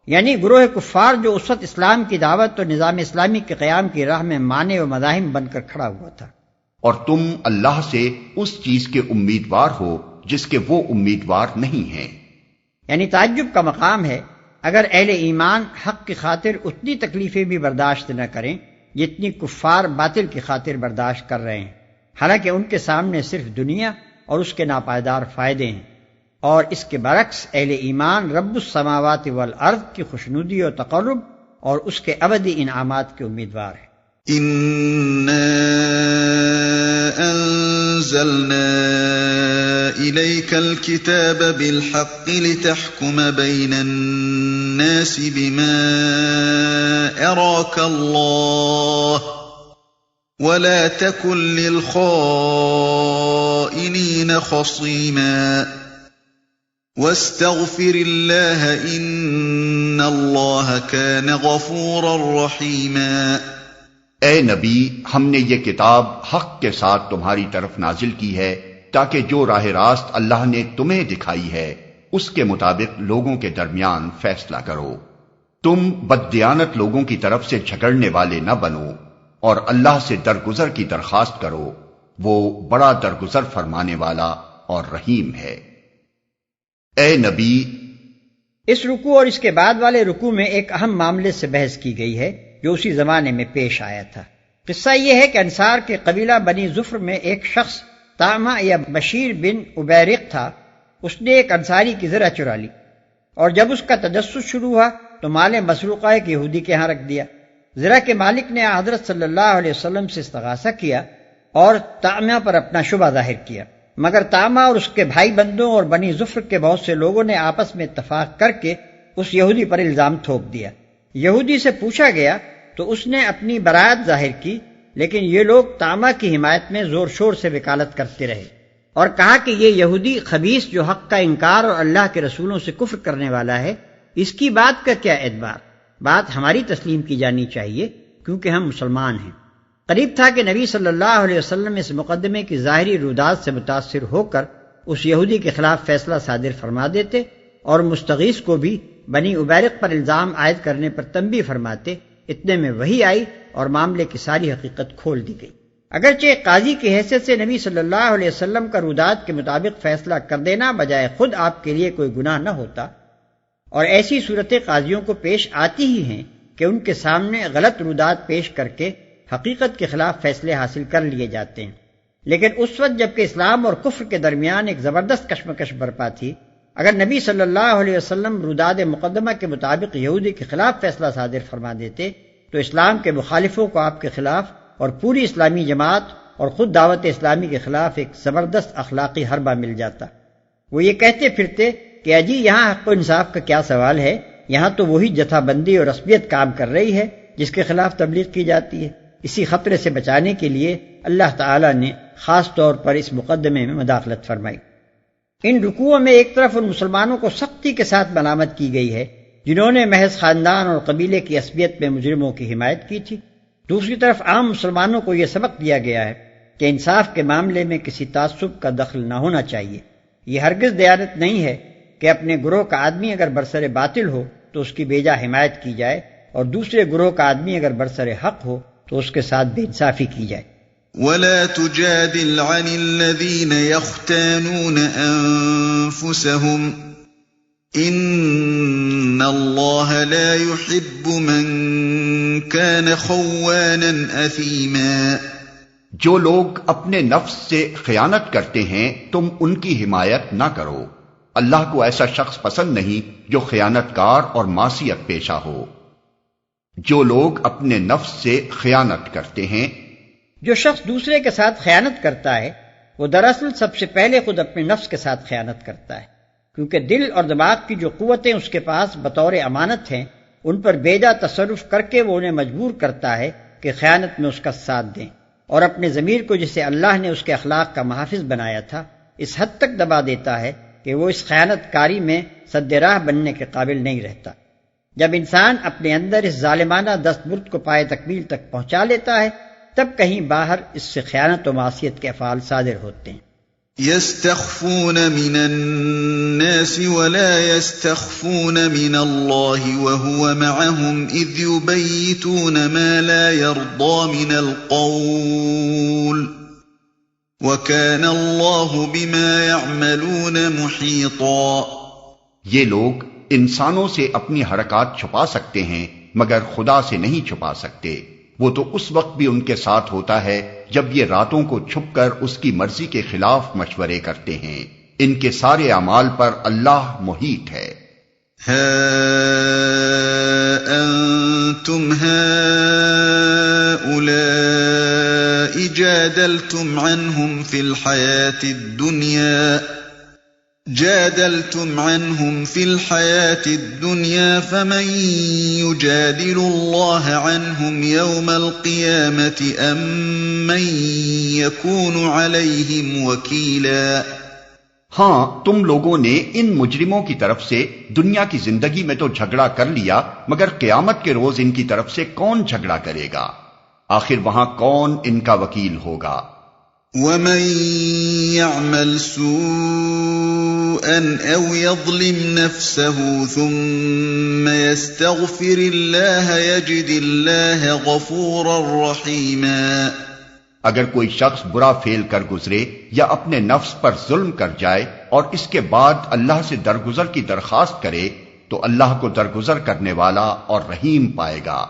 یعنی گروہ کفار جو اس وقت اسلام کی دعوت اور نظام اسلامی کے قیام کی راہ میں مانع و مزاحم بن کر کھڑا ہوا تھا. اور تم اللہ سے اس چیز کے امیدوار ہو جس کے وہ امیدوار نہیں ہیں. یعنی تعجب کا مقام ہے اگر اہل ایمان حق کی خاطر اتنی تکلیفیں بھی برداشت نہ کریں جتنی کفار باطل کی خاطر برداشت کر رہے ہیں، حالانکہ ان کے سامنے صرف دنیا اور اس کے ناپائیدار فائدے ہیں، اور اس کے برعکس اہل ایمان رب السماوات والارض کی خوشنودی و تقرب اور اس کے ابدی انعامات کے امیدوار ہیں. إِنَّا أَنزَلْنَا إِلَيْكَ الْكِتَابَ بِالْحَقِّ لِتَحْكُمَ بَيْنَ النَّاسِ بِمَا أَرَاكَ اللَّهُ وَلَا تَكُن لِّلْخَائِنِينَ خَصِيمًا وَاسْتَغْفِرِ اللَّهَ إِنَّ اللَّهَ كَانَ غَفُورًا رَّحِيمًا. اے نبی، ہم نے یہ کتاب حق کے ساتھ تمہاری طرف نازل کی ہے تاکہ جو راہ راست اللہ نے تمہیں دکھائی ہے اس کے مطابق لوگوں کے درمیان فیصلہ کرو. تم بددیانت لوگوں کی طرف سے جھگڑنے والے نہ بنو اور اللہ سے درگزر کی درخواست کرو، وہ بڑا درگزر فرمانے والا اور رحیم ہے. اے نبی، اس رکوع اور اس کے بعد والے رکوع میں ایک اہم معاملے سے بحث کی گئی ہے جو اسی زمانے میں پیش آیا تھا. قصہ یہ ہے کہ انصار کے قبیلہ بنی ظفر میں ایک شخص طعمہ یا بشیر بن عبیرق تھا. اس نے ایک انصاری کی زرہ چرا لی اور جب اس کا تجسس شروع ہوا تو مال مسروقہ ایک یہودی کے ہاں رکھ دیا. زرہ کے مالک نے حضرت صلی اللہ علیہ وسلم سے استغاثہ کیا اور طعمہ پر اپنا شبہ ظاہر کیا، مگر طعمہ اور اس کے بھائی بندوں اور بنی ظفر کے بہت سے لوگوں نے آپس میں اتفاق کر کے اس یہودی پر الزام تھوپ دیا. یہودی سے پوچھا گیا تو اس نے اپنی برات ظاہر کی، لیکن یہ لوگ طعمہ کی حمایت میں زور شور سے وکالت کرتے رہے اور کہا کہ یہ یہودی خبیث جو حق کا انکار اور اللہ کے رسولوں سے کفر کرنے والا ہے، اس کی بات کا کیا اعتبار؟ بات ہماری تسلیم کی جانی چاہیے کیونکہ ہم مسلمان ہیں. قریب تھا کہ نبی صلی اللہ علیہ وسلم اس مقدمے کی ظاہری رودات سے متاثر ہو کر اس یہودی کے خلاف فیصلہ صادر فرما دیتے اور مستغیث کو بھی بنی عبیرق پر الزام عائد کرنے پر تنبیہ فرماتے. اتنے میں وحی آئی اور معاملے کی ساری حقیقت کھول دی گئی. اگرچہ قاضی کی حیثیت سے نبی صلی اللہ علیہ وسلم کا رودات کے مطابق فیصلہ کر دینا بجائے خود آپ کے لیے کوئی گناہ نہ ہوتا، اور ایسی صورتیں قاضیوں کو پیش آتی ہی ہیں کہ ان کے سامنے غلط رودات پیش کر کے حقیقت کے خلاف فیصلے حاصل کر لیے جاتے ہیں. لیکن اس وقت جبکہ اسلام اور کفر کے درمیان ایک زبردست کشمکش برپا تھی، اگر نبی صلی اللہ علیہ وسلم روداد مقدمہ کے مطابق یہودی کے خلاف فیصلہ صادر فرما دیتے تو اسلام کے مخالفوں کو آپ کے خلاف اور پوری اسلامی جماعت اور خود دعوت اسلامی کے خلاف ایک زبردست اخلاقی حربہ مل جاتا۔ وہ یہ کہتے پھرتے کہ اجی یہاں حق و انصاف کا کیا سوال ہے، یہاں تو وہی جتھا بندی اور عصبیت کام کر رہی ہے جس کے خلاف تبلیغ کی جاتی ہے۔ اسی خطرے سے بچانے کے لیے اللہ تعالیٰ نے خاص طور پر اس مقدمے میں مداخلت فرمائی۔ ان رکوعوں میں ایک طرف ان مسلمانوں کو سختی کے ساتھ ملامت کی گئی ہے جنہوں نے محض خاندان اور قبیلے کی عصبیت میں مجرموں کی حمایت کی تھی، دوسری طرف عام مسلمانوں کو یہ سبق دیا گیا ہے کہ انصاف کے معاملے میں کسی تعصب کا دخل نہ ہونا چاہیے۔ یہ ہرگز دیانت نہیں ہے کہ اپنے گروہ کا آدمی اگر برسر باطل ہو تو اس کی بیجا حمایت کی جائے اور دوسرے گروہ کا آدمی اگر برسر حق ہو تو اس کے ساتھ بے انصافی کی جائے۔ وَلَا تُجَادِلْ عَنِ الَّذِينَ يَخْتَانُونَ أَنفُسَهُمْ إِنَّ اللَّهَ لَا يُحِبُّ مَن كَانَ خَوَّانًا أَثِيمًا۔ جو لوگ اپنے نفس سے خیانت کرتے ہیں تم ان کی حمایت نہ کرو، اللہ کو ایسا شخص پسند نہیں جو خیانت کار اور معصیت پیشہ ہو۔ جو لوگ اپنے نفس سے خیانت کرتے ہیں، جو شخص دوسرے کے ساتھ خیانت کرتا ہے وہ دراصل سب سے پہلے خود اپنے نفس کے ساتھ خیانت کرتا ہے، کیونکہ دل اور دماغ کی جو قوتیں اس کے پاس بطور امانت ہیں ان پر بیجا تصرف کر کے وہ انہیں مجبور کرتا ہے کہ خیانت میں اس کا ساتھ دیں، اور اپنے ضمیر کو جسے اللہ نے اس کے اخلاق کا محافظ بنایا تھا اس حد تک دبا دیتا ہے کہ وہ اس خیانت کاری میں سد راہ بننے کے قابل نہیں رہتا۔ جب انسان اپنے اندر اس ظالمانہ دستبرد کو پائے تکمیل تک پہنچا لیتا ہے تب کہیں باہر اس سے خیانت و معصیت کے افعال صادر ہوتے ہیں۔ يستخفون من الناس ولا يستخفون من الله وهو معهم إذ يبيتون ما لا يرضى من القول وكان الله بما يعملون محيطا۔ یہ لوگ انسانوں سے اپنی حرکات چھپا سکتے ہیں مگر خدا سے نہیں چھپا سکتے، وہ تو اس وقت بھی ان کے ساتھ ہوتا ہے جب یہ راتوں کو چھپ کر اس کی مرضی کے خلاف مشورے کرتے ہیں، ان کے سارے اعمال پر اللہ محیط ہے۔ ہا انتم هؤلاء جادلتم عنهم في الحياة الدنيا فمن يجادل الله عنهم يوم القيامة أم من يكون عليهم وكيلا۔ ہاں تم لوگوں نے ان مجرموں کی طرف سے دنیا کی زندگی میں تو جھگڑا کر لیا، مگر قیامت کے روز ان کی طرف سے کون جھگڑا کرے گا؟ آخر وہاں کون ان کا وکیل ہوگا؟ وَمَن يَعْمَلْ سُوءًا أَوْ يَظْلِمْ نَفْسَهُ ثُمَّ يَسْتَغْفِرِ اللَّهَ يَجِدِ اللَّهَ غَفُورًا رَحِيمًا۔ اگر کوئی شخص برا فعل کر گزرے یا اپنے نفس پر ظلم کر جائے اور اس کے بعد اللہ سے درگزر کی درخواست کرے تو اللہ کو درگزر کرنے والا اور رحیم پائے گا۔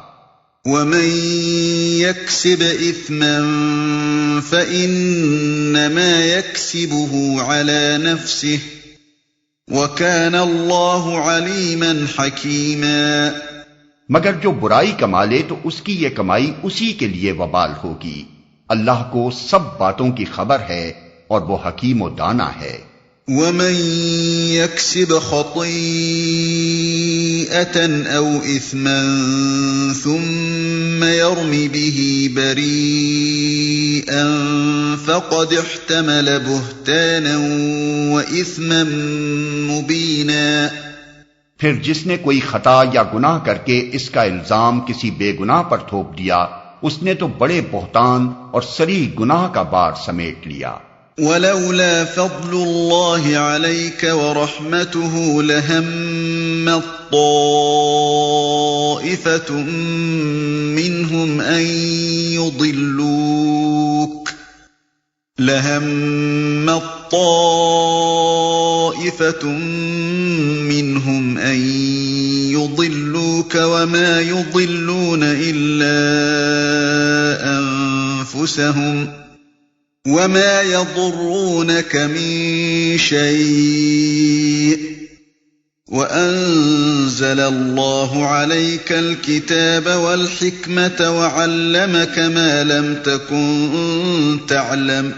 وَمَن يَكْسِبْ إِثْمًا فَإِنَّمَا يَكْسِبُهُ عَلَى نَفْسِهِ وَكَانَ اللَّهُ عَلِيمًا حَكِيمًا۔ مگر جو برائی کما لے تو اس کی یہ کمائی اسی کے لیے وبال ہوگی، اللہ کو سب باتوں کی خبر ہے اور وہ حکیم و دانا ہے۔ وَمَن يَكْسِبْ خَطِيئَةً أَوْ إِثْمًا ثُمَّ يَرْمِ بِهِ بَرِيئًا فَقَدِ احْتَمَلَ بُهْتَانًا وَإِثْمًا مُبِينًا۔ پھر جس نے کوئی خطا یا گناہ کر کے اس کا الزام کسی بے گناہ پر تھوپ دیا اس نے تو بڑے بہتان اور صریح گناہ کا بار سمیٹ لیا۔ وَلَوْلَا فَضْلُ اللَّهِ عَلَيْكَ وَرَحْمَتُهُ لَهَمَّت طَّائِفَةٌ مِّنْهُمْ أَن يُضِلُّوكَ وَمَا يُضِلُّونَ إِلَّا أَنفُسَهُمْ وما يضرونك من شيء وأنزل الله عليك الكتاب والحكمة وعلمك ما لم تكن تعلم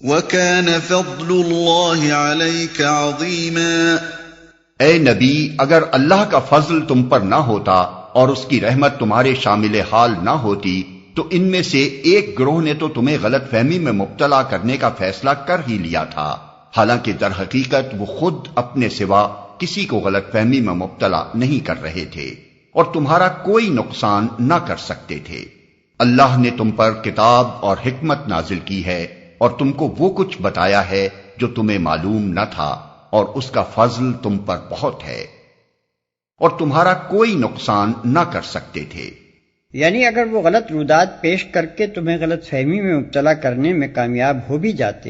وكان فضل الله عليك عظيما۔ اے نبی، اگر اللہ کا فضل تم پر نہ ہوتا اور اس کی رحمت تمہارے شامل حال نہ ہوتی تو ان میں سے ایک گروہ نے تو تمہیں غلط فہمی میں مبتلا کرنے کا فیصلہ کر ہی لیا تھا، حالانکہ در حقیقت وہ خود اپنے سوا کسی کو غلط فہمی میں مبتلا نہیں کر رہے تھے اور تمہارا کوئی نقصان نہ کر سکتے تھے۔ اللہ نے تم پر کتاب اور حکمت نازل کی ہے اور تم کو وہ کچھ بتایا ہے جو تمہیں معلوم نہ تھا، اور اس کا فضل تم پر بہت ہے اور تمہارا کوئی نقصان نہ کر سکتے تھے۔ یعنی اگر وہ غلط رودات پیش کر کے تمہیں غلط فہمی میں مبتلا کرنے میں کامیاب ہو بھی جاتے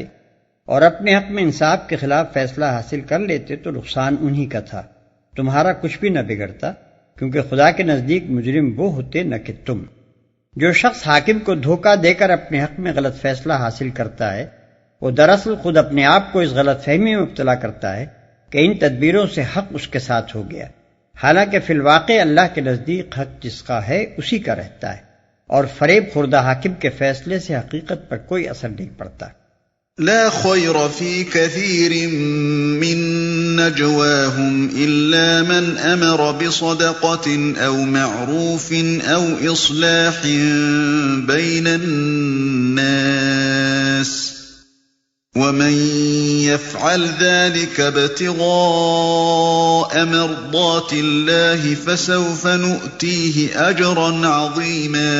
اور اپنے حق میں انصاف کے خلاف فیصلہ حاصل کر لیتے تو نقصان انہی کا تھا، تمہارا کچھ بھی نہ بگڑتا، کیونکہ خدا کے نزدیک مجرم وہ ہوتے نہ کہ تم۔ جو شخص حاکم کو دھوکہ دے کر اپنے حق میں غلط فیصلہ حاصل کرتا ہے وہ دراصل خود اپنے آپ کو اس غلط فہمی میں مبتلا کرتا ہے کہ ان تدبیروں سے حق اس کے ساتھ ہو گیا، حالانکہ فی الواقع اللہ کے نزدیک حق جس کا ہے اسی کا رہتا ہے، اور فریب خوردہ حاکم کے فیصلے سے حقیقت پر کوئی اثر نہیں پڑتا۔ لا خير في كثير من نجواهم إلا من أمر بصدقة أو معروف أو إصلاح بين الناس ومن يفعل ذلك ابتغاء مرضات الله فسوف نؤتيه أجرا عظيما۔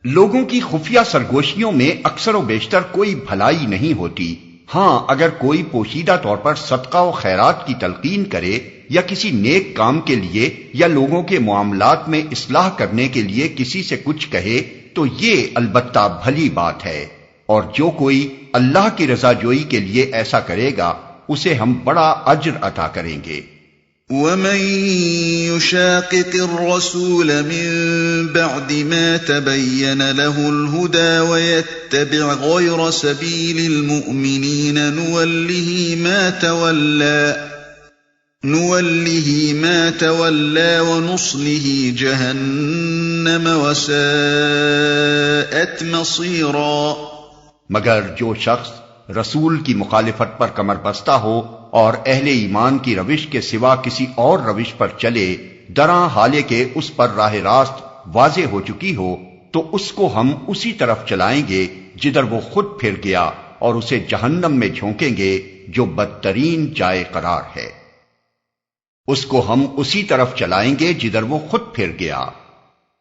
لوگوں کی خفیہ سرگوشیوں میں اکثر و بیشتر کوئی بھلائی نہیں ہوتی، ہاں اگر کوئی پوشیدہ طور پر صدقہ و خیرات کی تلقین کرے یا کسی نیک کام کے لیے یا لوگوں کے معاملات میں اصلاح کرنے کے لیے کسی سے کچھ کہے تو یہ البتہ بھلی بات ہے، اور جو کوئی اللہ کی رضا جوئی کے لیے ایسا کرے گا اسے ہم بڑا اجر عطا کریں گے۔ ومن يشاقق الرسول من بعد ما تبين له الهدى ويتبع غير سبيل المؤمنين نوله ما تولى ونصله جهنم وساءت مصيرا۔ مگر جو شخص رسول کی مخالفت پر کمر بستہ ہو اور اہل ایمان کی روش کے سوا کسی اور روش پر چلے، دراں حالے کے اس پر راہ راست واضح ہو چکی ہو، تو اس کو ہم اسی طرف چلائیں گے جدھر وہ خود پھر گیا، اور اسے جہنم میں جھونکیں گے جو بدترین جائے قرار ہے۔ اس کو ہم اسی طرف چلائیں گے جدھر وہ خود پھر گیا۔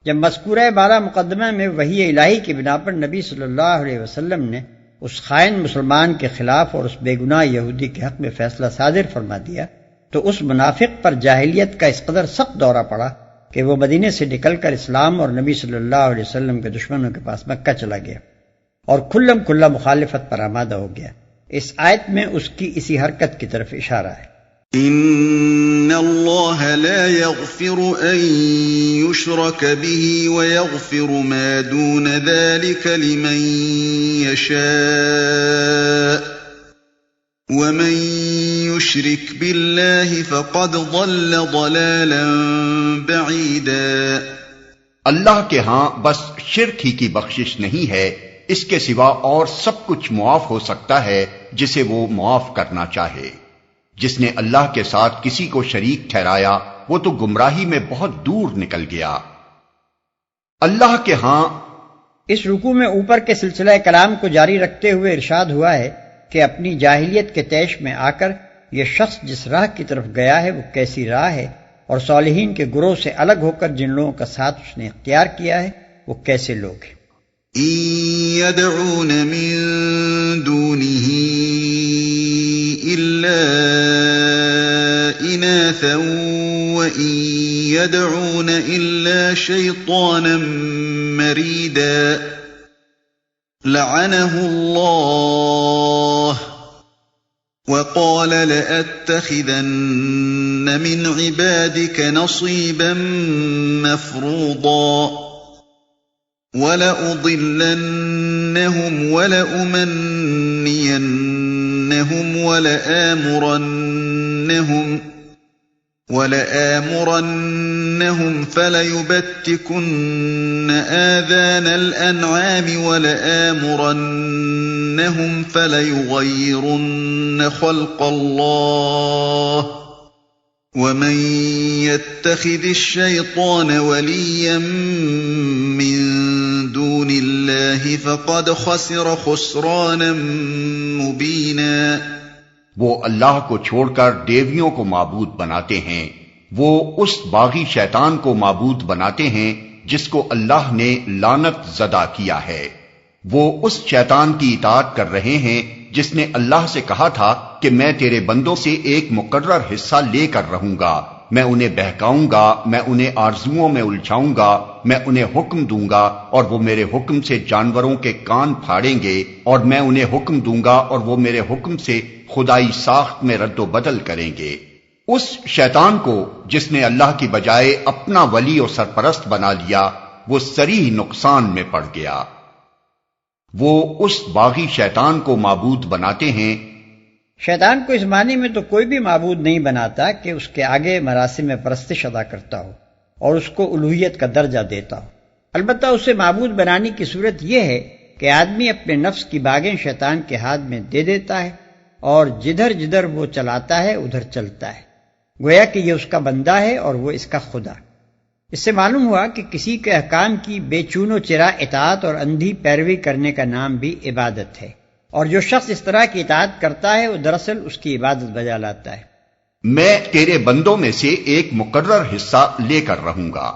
جب مذکورہ بارہ مقدمہ میں وحی الہی کی بنا پر نبی صلی اللہ علیہ وسلم نے اس خائن مسلمان کے خلاف اور اس بے گناہ یہودی کے حق میں فیصلہ صادر فرما دیا تو اس منافق پر جاہلیت کا اس قدر سخت دورہ پڑا کہ وہ مدینے سے نکل کر اسلام اور نبی صلی اللہ علیہ وسلم کے دشمنوں کے پاس مکہ چلا گیا اور کھلم کھلا مخالفت پر آمادہ ہو گیا۔ اس آیت میں اس کی اسی حرکت کی طرف اشارہ ہے۔ ان اللہ لا يغفر ان يشرك به ويغفر ما دون ذلك لمن يشاء ومن يشرك بالله فقد ضل ضلالا بعيدا۔ اللہ کے ہاں بس شرک ہی کی بخشش نہیں ہے، اس کے سوا اور سب کچھ معاف ہو سکتا ہے جسے وہ معاف کرنا چاہے۔ جس نے اللہ کے ساتھ کسی کو شریک ٹھہرایا وہ تو گمراہی میں بہت دور نکل گیا۔ اللہ کے ہاں اس رکوع میں اوپر کے سلسلہ کلام کو جاری رکھتے ہوئے ارشاد ہوا ہے کہ اپنی جاہلیت کے طیش میں آ کر یہ شخص جس راہ کی طرف گیا ہے وہ کیسی راہ ہے، اور صالحین کے گروہ سے الگ ہو کر جن لوگوں کا ساتھ اس نے اختیار کیا ہے وہ کیسے لوگ ہیں۔ يدعون من دونه إلا إناثا وإن يدعون إلا شيطانا مريدا لعنه الله وقال لأتخذن من عبادك نصيبا مفروضا وَلَأُضِلَّنَّهُمْ وَلَأُمَنِّيَنَّهُمْ وَلَآمُرَنَّهُمْ فَلَيُبَتِّكُنَّ آذَانَ الْأَنْعَامِ وَلَآمُرَنَّهُمْ فَلَيُغَيِّرُنَّ خَلْقَ اللَّهِ وَمَن يَتَّخِذِ الشَّيْطَانَ وَلِيًّا مِّن دُونِ اللَّهِ فَقَدْ خَسِرَ خُسْرَانًا مُّبِينًا۔ وہ اللہ کو چھوڑ کر دیویوں کو معبود بناتے ہیں، وہ اس باغی شیطان کو معبود بناتے ہیں جس کو اللہ نے لعنت زدہ کیا ہے۔ وہ اس شیطان کی اطاعت کر رہے ہیں جس نے اللہ سے کہا تھا کہ میں تیرے بندوں سے ایک مقرر حصہ لے کر رہوں گا، میں انہیں بہکاؤں گا، میں انہیں آرزوؤں میں الجھاؤں گا، میں انہیں حکم دوں گا اور وہ میرے حکم سے جانوروں کے کان پھاڑیں گے، اور میں انہیں حکم دوں گا اور وہ میرے حکم سے خدائی ساخت میں رد و بدل کریں گے۔ اس شیطان کو جس نے اللہ کی بجائے اپنا ولی اور سرپرست بنا لیا، وہ صریح نقصان میں پڑ گیا۔ وہ اس باغی شیطان کو معبود بناتے ہیں۔ شیطان کو اس معنی میں تو کوئی بھی معبود نہیں بناتا کہ اس کے آگے مراسم پرستش ادا کرتا ہو اور اس کو الوہیت کا درجہ دیتا ہو۔ البتہ اسے معبود بنانے کی صورت یہ ہے کہ آدمی اپنے نفس کی باغیں شیطان کے ہاتھ میں دے دیتا ہے اور جدھر جدھر وہ چلاتا ہے ادھر چلتا ہے، گویا کہ یہ اس کا بندہ ہے اور وہ اس کا خدا۔ اس سے معلوم ہوا کہ کسی کے احکام کی بے چون و چرا اطاعت اور اندھی پیروی کرنے کا نام بھی عبادت ہے، اور جو شخص اس طرح کی اطاعت کرتا ہے وہ دراصل اس کی عبادت بجا لاتا ہے۔ میں تیرے بندوں میں سے ایک مقرر حصہ لے کر رہوں گا،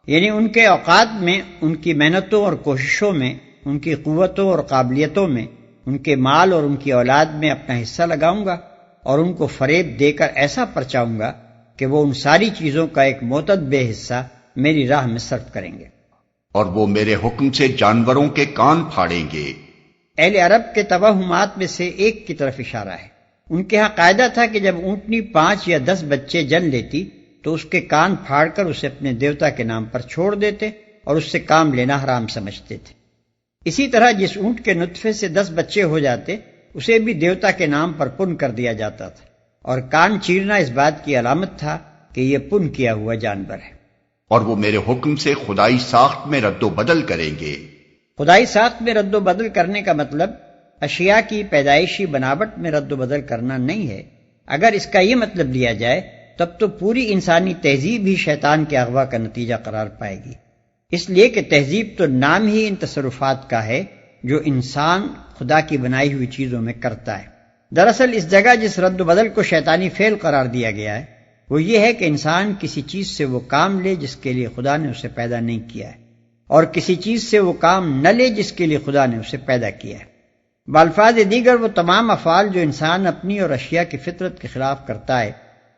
یعنی ان کے اوقات میں، ان کی محنتوں اور کوششوں میں، ان کی قوتوں اور قابلیتوں میں، ان کے مال اور ان کی اولاد میں اپنا حصہ لگاؤں گا اور ان کو فریب دے کر ایسا پرچاؤں گا کہ وہ ان ساری چیزوں کا ایک معتدب حصہ میری راہ میں صرف کریں گے، اور وہ میرے حکم سے جانوروں کے کان پھاڑیں گے۔ اہل عرب کے توہمات میں سے ایک کی طرف اشارہ ہے۔ ان کے ہاں قاعدہ تھا کہ جب اونٹنی 5 یا 10 بچے جن لیتی تو اس کے کان پھاڑ کر اسے اپنے دیوتا کے نام پر چھوڑ دیتے اور اس سے کام لینا حرام سمجھتے تھے۔ اسی طرح جس اونٹ کے نطفے سے 10 بچے ہو جاتے اسے بھی دیوتا کے نام پر پن کر دیا جاتا تھا، اور کان چیرنا اس بات کی علامت تھا کہ یہ پن کیا ہوا جانور ہے۔ اور وہ میرے حکم سے خدائی ساخت میں رد و بدل کریں گے۔ خدائی ساخت میں رد و بدل کرنے کا مطلب اشیاء کی پیدائشی بناوٹ میں رد و بدل کرنا نہیں ہے۔ اگر اس کا یہ مطلب لیا جائے تب تو پوری انسانی تہذیب ہی شیطان کے اغوا کا نتیجہ قرار پائے گی، اس لیے کہ تہذیب تو نام ہی ان تصرفات کا ہے جو انسان خدا کی بنائی ہوئی چیزوں میں کرتا ہے۔ دراصل اس جگہ جس رد و بدل کو شیطانی فعل قرار دیا گیا ہے وہ یہ ہے کہ انسان کسی چیز سے وہ کام لے جس کے لیے خدا نے اسے پیدا نہیں کیا ہے، اور کسی چیز سے وہ کام نہ لے جس کے لیے خدا نے اسے پیدا کیا ہے۔ بالفاظ دیگر وہ تمام افعال جو انسان اپنی اور اشیاء کی فطرت کے خلاف کرتا ہے،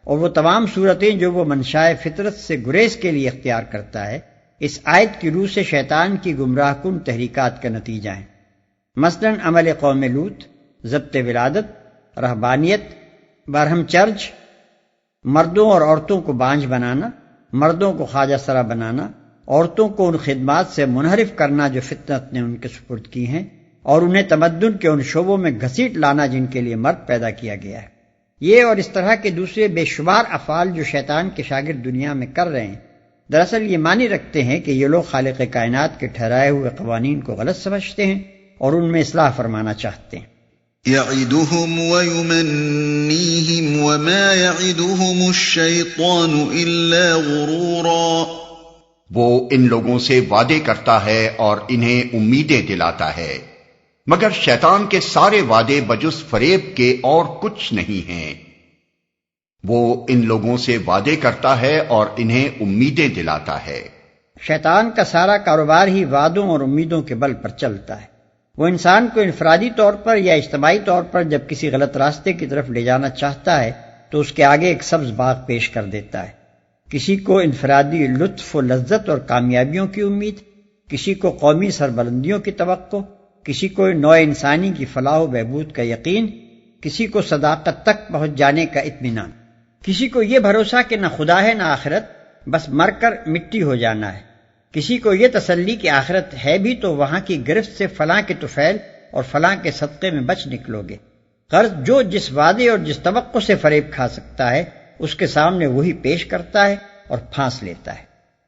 اور وہ تمام صورتیں جو وہ منشائے فطرت سے گریز کے لیے اختیار کرتا ہے، اس آیت کی روح سے شیطان کی گمراہ کن تحریکات کا نتیجہ ہیں۔ مثلاً عمل قوم لوط، ضبط ولادت، رہبانیت، برہم چرچ، مردوں اور عورتوں کو بانجھ بنانا، مردوں کو خواجہ سرا بنانا، عورتوں کو ان خدمات سے منحرف کرنا جو فطرت نے ان کے سپرد کی ہیں، اور انہیں تمدن کے ان شعبوں میں گھسیٹ لانا جن کے لیے مرد پیدا کیا گیا ہے۔ یہ اور اس طرح کے دوسرے بے شمار افعال جو شیطان کے شاگرد دنیا میں کر رہے ہیں، دراصل یہ معنی رکھتے ہیں کہ یہ لوگ خالق کائنات کے ٹھہرائے ہوئے قوانین کو غلط سمجھتے ہیں اور ان میں اصلاح فرمانا چاہتے ہیں۔ يَعِدُهُمْ وَيُمَنِّيهِمْ وَمَا يَعِدُهُمُ الشَّيْطَانُ إِلَّا غُرُورًا۔ وہ ان لوگوں سے وعدے کرتا ہے اور انہیں امیدیں دلاتا ہے، مگر شیطان کے سارے وعدے بجز فریب کے اور کچھ نہیں ہیں۔ وہ ان لوگوں سے وعدے کرتا ہے اور انہیں امیدیں دلاتا ہے۔ شیطان کا سارا کاروبار ہی وعدوں اور امیدوں کے بل پر چلتا ہے۔ وہ انسان کو انفرادی طور پر یا اجتماعی طور پر جب کسی غلط راستے کی طرف لے جانا چاہتا ہے تو اس کے آگے ایک سبز باغ پیش کر دیتا ہے۔ کسی کو انفرادی لطف و لذت اور کامیابیوں کی امید، کسی کو قومی سربلندیوں کی توقع، کسی کو نوع انسانی کی فلاح و بہبود کا یقین، کسی کو صداقت تک پہنچ جانے کا اطمینان، کسی کو یہ بھروسہ کہ نہ خدا ہے نہ آخرت، بس مر کر مٹی ہو جانا ہے، کسی کو یہ تسلی کہ آخرت ہے بھی تو وہاں کی گرفت سے فلاں کے طفیل اور فلاں کے صدقے میں بچ نکلو گے. غرض جو جس وعدے اور جس توقع سے فریب کھا سکتا ہے اس کے سامنے وہی پیش کرتا ہے اور پھانس لیتا ہے.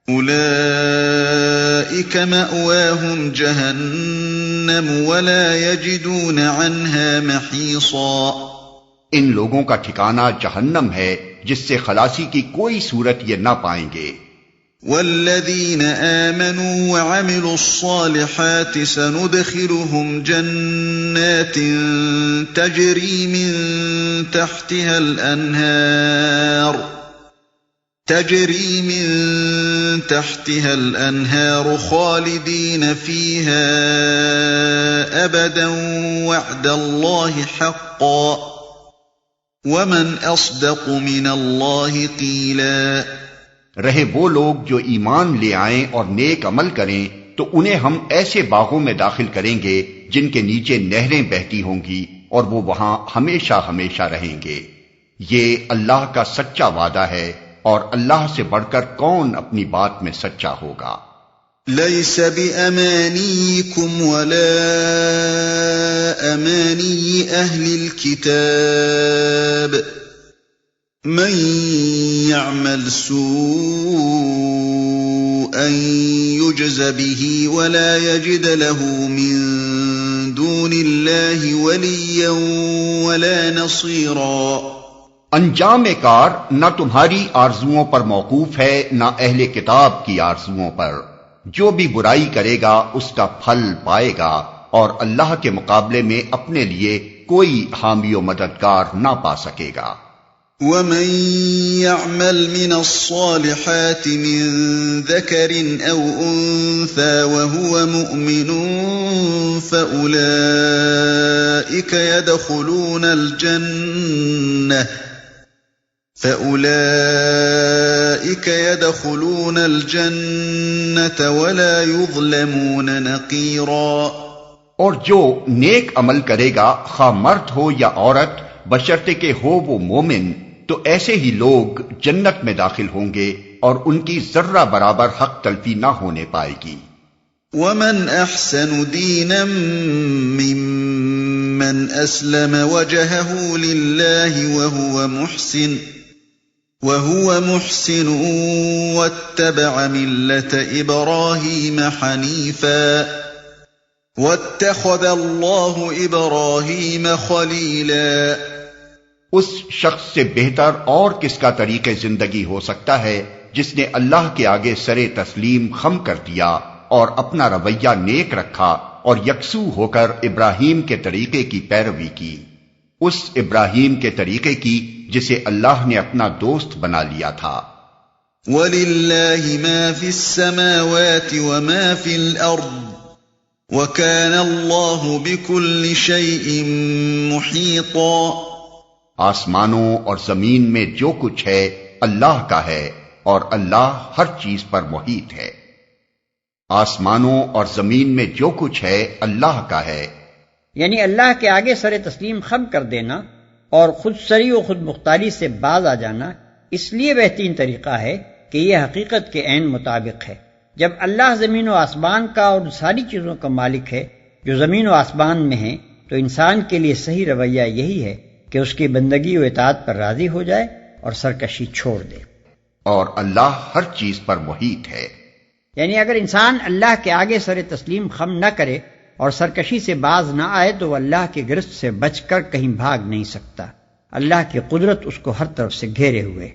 اولئک مأواہم جہنم ولا یجدون عنہا محیصا. ان لوگوں کا ٹھکانہ جہنم ہے جس سے خلاصی کی کوئی صورت یہ نہ پائیں گے. والذین آمنوا وعملوا الصالحات سندخلهم جنات تجری من تحتها الأنهار خالدین فیہا ابدا وعد اللہ حقا ومن اصدق من اللہ قیلا. رہے وہ لوگ جو ایمان لے آئیں اور نیک عمل کریں تو انہیں ہم ایسے باغوں میں داخل کریں گے جن کے نیچے نہریں بہتی ہوں گی اور وہ وہاں ہمیشہ ہمیشہ رہیں گے. یہ اللہ کا سچا وعدہ ہے اور اللہ سے بڑھ کر کون اپنی بات میں سچا ہوگا. لیس بأمانیکم ولا امانی اہل الكتاب من يعمل سوءا يجز به ولا يجد له من دون الله وليا ولا نصيرا. انجام کار نہ تمہاری آرزوؤں پر موقوف ہے نہ اہل کتاب کی آرزوؤں پر. جو بھی برائی کرے گا اس کا پھل پائے گا اور اللہ کے مقابلے میں اپنے لیے کوئی حامی و مددگار نہ پا سکے گا. ومن يعمل من الصالحات من ذكر أو أنثى وهو مؤمن فأولئك يدخلون الجنة ولا يظلمون نقيرا. اور جو نیک عمل کرے گا خواہ مرد ہو یا عورت بشرطے کہ ہو وہ مومن تو ایسے ہی لوگ جنت میں داخل ہوں گے اور ان کی ذرہ برابر حق تلفی نہ ہونے پائے گی. ومن احسن دینا ممن اسلم وجهه لله وهو محسن واتبع ملة ابراہیم حنیفا واتخذ اللہ ابراہیم خلیلا. اس شخص سے بہتر اور کس کا طریق زندگی ہو سکتا ہے جس نے اللہ کے آگے سرے تسلیم خم کر دیا اور اپنا رویہ نیک رکھا اور یکسو ہو کر ابراہیم کے طریقے کی پیروی کی. اس ابراہیم کے طریقے کی جسے اللہ نے اپنا دوست بنا لیا تھا. وَلِلَّهِ مَا فِي السَّمَاوَاتِ وَمَا فِي الْأَرْضِ وَكَانَ اللَّهُ بِكُلِّ شَيْءٍ مُحِيطًا. آسمانوں اور زمین میں جو کچھ ہے اللہ کا ہے اور اللہ ہر چیز پر محیط ہے. آسمانوں اور زمین میں جو کچھ ہے اللہ کا ہے. یعنی اللہ کے آگے سر تسلیم خم کر دینا اور خود سری و خود مختاری سے باز آ جانا اس لیے بہترین طریقہ ہے کہ یہ حقیقت کے عین مطابق ہے. جب اللہ زمین و آسمان کا اور ساری چیزوں کا مالک ہے جو زمین و آسمان میں ہیں تو انسان کے لیے صحیح رویہ یہی ہے کہ اس کی بندگی و اطاعت پر راضی ہو جائے اور سرکشی چھوڑ دے. اور اللہ ہر چیز پر محیط ہے. یعنی اگر انسان اللہ کے آگے سر تسلیم خم نہ کرے اور سرکشی سے باز نہ آئے تو وہ اللہ کی گرفت سے بچ کر کہیں بھاگ نہیں سکتا. اللہ کی قدرت اس کو ہر طرف سے گھیرے ہوئے.